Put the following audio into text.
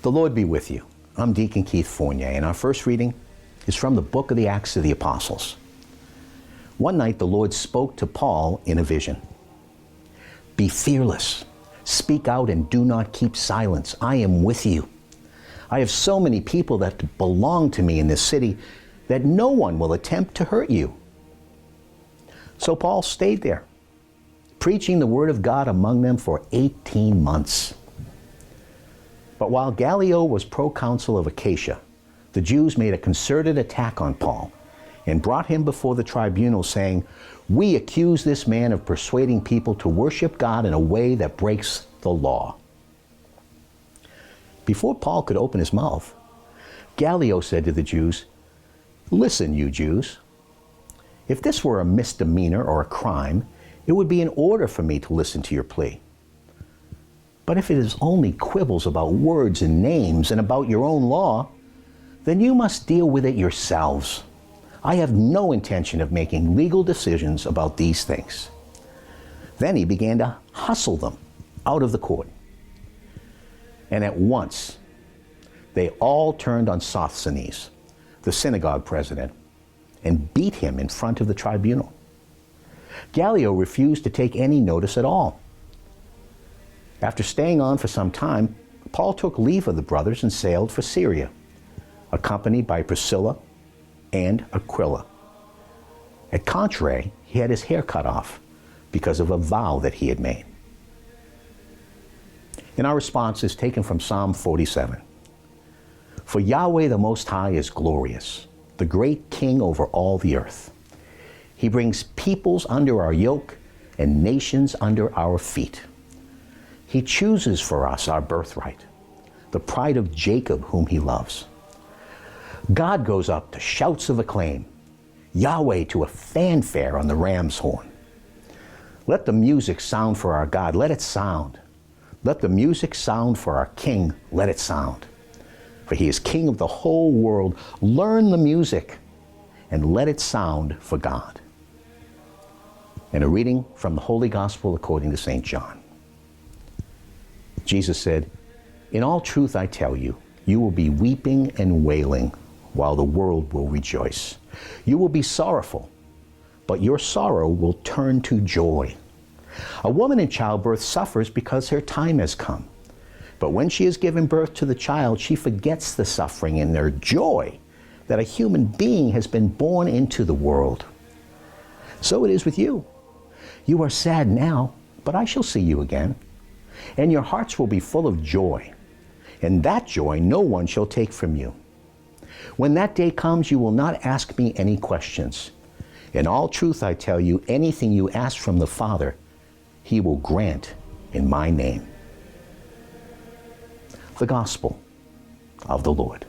The Lord be with you. I'm Deacon Keith Fournier, and our first reading is from the book of the Acts of the Apostles. One night the Lord spoke to Paul in a vision. Be fearless. Speak out and do not keep silence. I am with you. I have so many people that belong to me in this city that no one will attempt to hurt you. So Paul stayed there, preaching the word of God among them for 18 months. But while Gallio was proconsul of Achaia, the Jews made a concerted attack on Paul and brought him before the tribunal, saying, "We accuse this man of persuading people to worship God in a way that breaks the law." Before Paul could open his mouth, Gallio said to the Jews, "Listen, you Jews, if this were a misdemeanor or a crime, it would be in order for me to listen to your plea. But if it is only quibbles about words and names and about your own law, then you must deal with it yourselves. I have no intention of making legal decisions about these things." Then he began to hustle them out of the court. And at once, they all turned on Sosthenes, the synagogue president, and beat him in front of the tribunal. Gallio refused to take any notice at all. After staying on for some time, Paul took leave of the brothers and sailed for Syria, accompanied by Priscilla and Aquila. At Contray, he had his hair cut off because of a vow that he had made. And our response is taken from Psalm 47. For Yahweh the Most High is glorious, the great King over all the earth. He brings peoples under our yoke and nations under our feet. He chooses for us our birthright, the pride of Jacob whom he loves. God goes up to shouts of acclaim, Yahweh to a fanfare on the ram's horn. Let the music sound for our God, let it sound. Let the music sound for our King, let it sound. For he is King of the whole world. Learn the music and let it sound for God. And a reading from the Holy Gospel according to St. John. Jesus said, "In all truth I tell you, you will be weeping and wailing while the world will rejoice. You will be sorrowful, but your sorrow will turn to joy. A woman in childbirth suffers because her time has come. But when she has given birth to the child, she forgets the suffering in their joy that a human being has been born into the world. So it is with you. You are sad now, but I shall see you again, and your hearts will be full of joy, and that joy no one shall take from you. When that day comes, you will not ask me any questions. In all truth I tell you, anything you ask from the Father, he will grant in my name." The Gospel of the Lord.